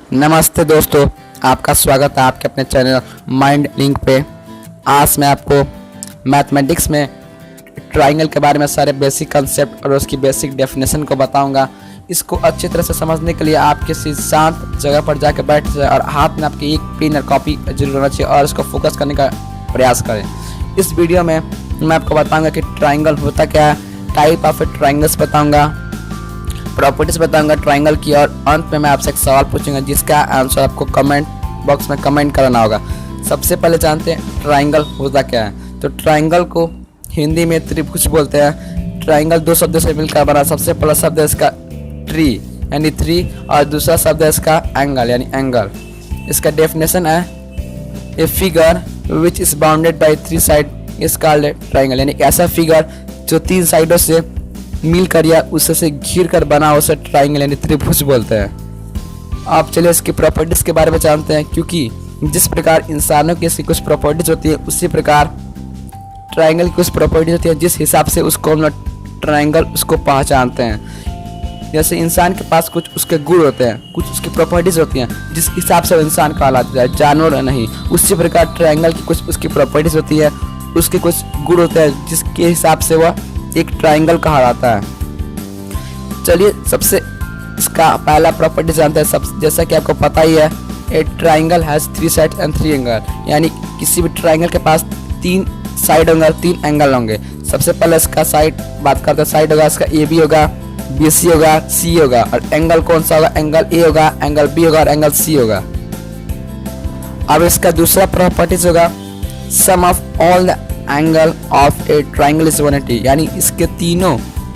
नमस्ते दोस्तों, आपका स्वागत है आपके अपने चैनल माइंड लिंक पे। आज मैं आपको मैथमेटिक्स में ट्राइंगल के बारे में सारे बेसिक कंसेप्ट और उसकी बेसिक डेफिनेशन को बताऊंगा। इसको अच्छी तरह से समझने के लिए आप किसी शांत जगह पर जाकर बैठ जाए और हाथ में आपकी एक पेन और कॉपी जरूर होना चाहिए और इसको फोकस करने का प्रयास करें। इस वीडियो में मैं आपको बताऊँगा कि ट्राइंगल होता क्या है, टाइप ऑफ ट्राइंगल्स बताऊँगा, प्रॉपर्टीज बताऊंगा ट्राइंगल की, और अंत में मैं आपसे एक सवाल पूछूंगा जिसका आंसर आपको कमेंट बॉक्स में कमेंट करना होगा। सबसे पहले जानते हैं ट्राइंगल होता क्या है। तो ट्राइंगल को हिंदी में त्रिभुज बोलते हैं। ट्राइंगल दो शब्दों से मिलकर बना। सबसे पहला शब्द है इसका ट्री यानी थ्री, और दूसरा शब्द है इसका एंगल यानी एंगल। इसका डेफिनेशन है a figure which is bounded by three side is called triangle, यानी ऐसा फिगर जो तीन साइडों से मिलकर या उससे घिर कर बना उसे ट्राइंगल यानी त्रिभुज बोलते हैं। आप चलिए इसकी प्रॉपर्टीज के बारे में जानते हैं, क्योंकि जिस प्रकार इंसानों की इसकी कुछ प्रॉपर्टीज होती है उसी प्रकार ट्राइंगल की कुछ प्रॉपर्टीज होती है, जिस हिसाब से उसको हम लोग ट्राइंगल उसको पहचानते हैं। जैसे इंसान के पास कुछ उसके गुण होते हैं, कुछ उसकी प्रॉपर्टीज होती हैं जिस हिसाब से वो इंसान कहलाता है, जानवर नहीं। उसी प्रकार ट्राइंगल की कुछ उसकी प्रॉपर्टीज होती है, उसके कुछ गुण होते हैं जिसके हिसाब से वह एक ट्राइंगल कहा जाता है। चलिए सबसे इसका पहला प्रॉपर्टी जानते हैं। सब जैसा कि आपको पता ही है, a triangle has three side and three angle, यानी किसी भी ट्राइंगल के पास तीन साइड होंगे, तीन एंगल होंगे। सबसे पहले इसका साइड बात करते हैं। साइड होगा इसका ए बी होगा, बी सी होगा, सी होगा, और एंगल कौन सा होगा, एंगल ए होगा, एंगल बी होगा और एंगल सी होगा। अब इसका दूसरा प्रॉपर्टीज होगा sum of all the angle of a triangle is 180, यानी इसके तीनों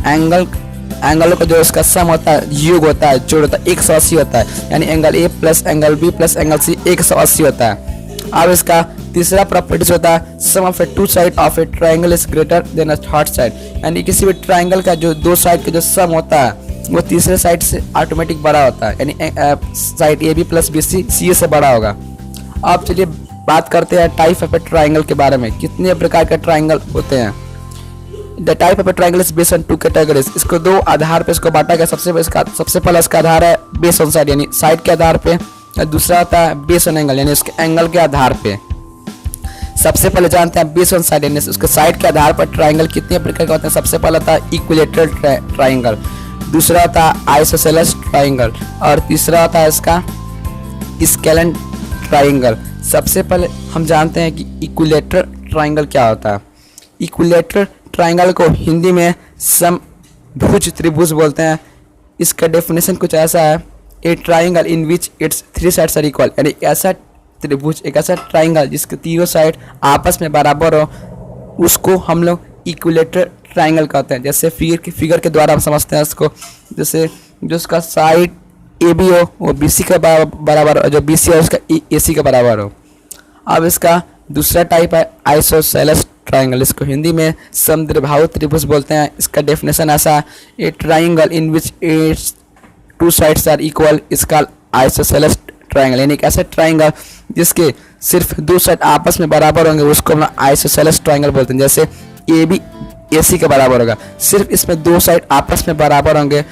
एंगलों का जो इसका सम होता है, योग होता है, जोड़ होता है, 180 होता है। यानी angle A plus angle B plus angle C 180 होता है। अब इसका तीसरा प्रॉपर्टीज होता है sum of a two side of a triangle is greater than a third side, यानी किसी भी ट्राइंगल का जो दो साइड का जो सम होता है वो तीसरे साइड से ऑटोमेटिक बड़ा होता है, यानी side A B plus B C से बड़ा होगा। अब चलिए बात करते हैं टाइप ऑफ ए ट्राइंगल के बारे में। कितने प्रकार के ट्राइंगल होते हैं। The type of a triangle is based on two categories, इसको दो आधार पे इसको बांटा गया। सबसे पहला इसका आधार है बेस ऑन साइड, यानी साइड के आधार पे, और दूसरा होता है बेस ऑन एंगल, यानी उसके एंगल के आधार पे। सबसे पहले जानते हैं बेस ऑन साइड, यानी उसके साइड के आधार पर ट्राइंगल कितने प्रकार के होते हैं। सबसे पहला होता है इक्विलेटरल ट्राइंगल, दूसरा होता है आइसोसेलेस ट्राइंगल, और तीसरा होता है इसका स्केलेन ट्राइंगल। सबसे पहले हम जानते हैं कि इक्विलेटरल ट्राइंगल क्या होता है। इक्विलेटरल ट्राइंगल को हिंदी में समभुज त्रिभुज बोलते हैं। इसका डेफिनेशन कुछ ऐसा है, a triangle in which its three sides are equal, यानी ऐसा त्रिभुज, एक ऐसा ट्राइंगल जिसके तीनों साइड आपस में बराबर हो, उसको हम लोग इक्विलेटरल ट्राइंगल कहते हैं। जैसे फिगर के द्वारा हम समझते हैं इसको, जैसे जो उसका साइड ए बी हो वो बी सी के बराबर हो, जो बी सी हो उसका ए सी के बराबर हो। अब इसका दूसरा टाइप है आइसोसेलेस ट्राइंगल, इसको हिंदी में समद्विबाहु त्रिभुज बोलते हैं। इसका डेफिनेशन ऐसा है, a triangle in which its two sides are equal is called isosceles triangle, यानी एक ऐसा ट्राइंगल जिसके सिर्फ दो साइड आपस में बराबर होंगे उसको हम आइसोसेलेस ट्राइंगल बोलते हैं। जैसे ए बी ए सी के बराबर होगा, सिर्फ इसमें दो साइड आपस में बराबर होंगे,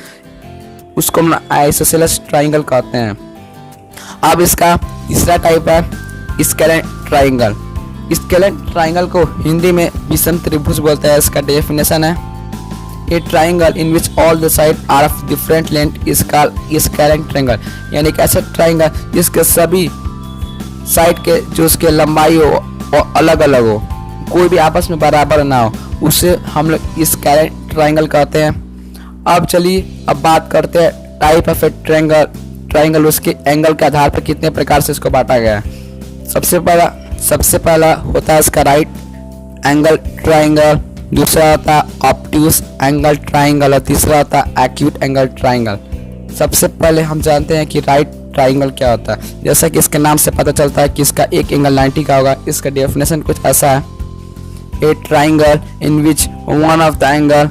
उसको हम आइसोसेलेस ट्राइंगल कहते हैं। अब इसका तीसरा टाइप है स्केलेन ट्राइंगल। स्केलेन ट्राइंगल को हिंदी में विषम त्रिभुज बोलते हैं। इसका डेफिनेशन है, a triangle in which all the side are of different length is called scalene triangle, यानी एक ऐसा ट्राइंगल जिसके सभी साइड के जो उसके लंबाई हो और अलग अलग हो, कोई भी आपस में बराबर ना हो, उसे हम लोग स्केलेन ट्राइंगल कहते हैं। अब चलिए अब बात करते हैं टाइप ऑफ ए ट्राइंगल उसके एंगल के आधार पर कितने प्रकार से इसको बांटा गया है। सबसे पहला होता है इसका राइट एंगल ट्राइंगल, दूसरा होता है ऑब्ट्यूज एंगल ट्राइंगल, और तीसरा होता है एक्यूट एंगल ट्राइंगल। सबसे पहले हम जानते हैं कि राइट ट्राइंगल क्या होता है। जैसा कि इसके नाम से पता चलता है कि इसका एक एंगल 90 का होगा। इसका डेफिनेशन कुछ ऐसा है, a triangle in which one of the angle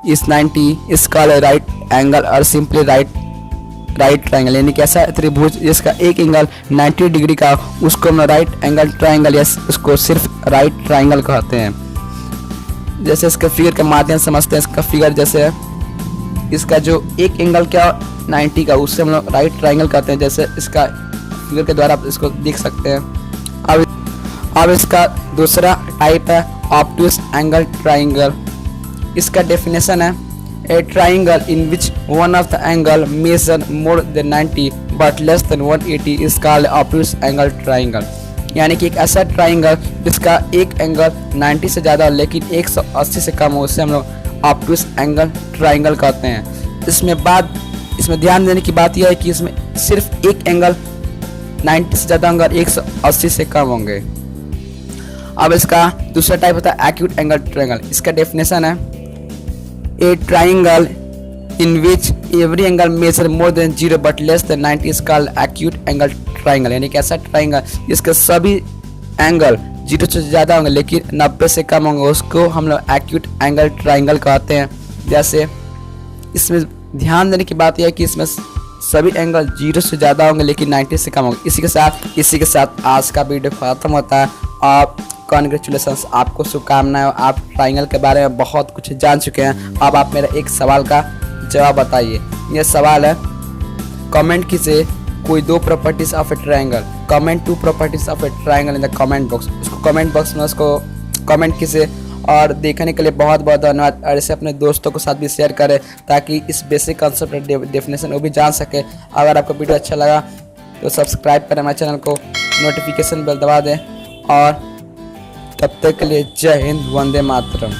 is 90 is called a right angle और सिंपली राइट ट्राइंगल, यानी कि ऐसा त्रिभुज जिसका एक एंगल 90 डिग्री का, उसको हम राइट एंगल ट्राइंगल या उसको सिर्फ राइट ट्राइंगल कहते हैं। जैसे इसके फिगर के माध्यम से समझते हैं। इसका फिगर जैसे इसका जो एक एंगल क्या 90 का, उससे हम लोग राइट ट्राइंगल कहते हैं। जैसे इसका फिगर के द्वारा आप इसको देख सकते हैं। अब इसका दूसरा टाइप है ऑब्टूस एंगल ट्राइंगल। इसका डेफिनेशन है a triangle in which one of the angle measure more than 90 but less than 180 is called obtuse angle triangle. यानी कि एक ऐसा ट्राइंगल जिसका एक एंगल 90 से ज़्यादा लेकिन 180 से कम हो, उसे हम लोग ऑब्टूस एंगल ट्राइंगल कहते हैं। इसमें ध्यान देने की बात यह है कि इसमें सिर्फ एक एंगल 90 से ज़्यादा होंगे और 180 से कम होंगे। अब इसका दूसरा टाइप होता है एक्यूट एंगल ट्राइंगल। इसका डेफिनेशन है a triangle in which every angle measure more then 0 but less then 90 is called acute angle triangle. यानी कि ऐसा ट्राइंगल जिसके सभी एंगल 0 से ज़्यादा होंगे लेकिन 90 से कम होंगे, उसको हम लोग एक्यूट एंगल ट्राइंगल कहते हैं। जैसे इसमें ध्यान देने की बात यह है कि इसमें सभी एंगल 0 से ज़्यादा होंगे लेकिन 90 से कम होंगे। इसी के साथ आज का वीडियो खत्म होता है। आप कॉन्ग्रेचुलेसन्स, आपको शुभकामनाएं। आप ट्राइंगल के बारे में बहुत कुछ जान चुके हैं। अब आप मेरा एक सवाल का जवाब बताइए। यह सवाल है, कमेंट कीजिए कोई 2 properties of a triangle. Comment 2 properties of a triangle in the comment box. उसको कमेंट बॉक्स में उसको कमेंट कीजिए। और देखने के लिए बहुत बहुत धन्यवाद। और इसे अपने दोस्तों के साथ भी शेयर करें ताकि इस बेसिक कंसेप्ट डेफिनेशन वो भी जान सके। अगर आपको वीडियो अच्छा लगा तो सब्सक्राइब करें हमारे चैनल को, नोटिफिकेशन बेल दबा दें। और तब तक के लिए जय हिंद, वंदे मातरम।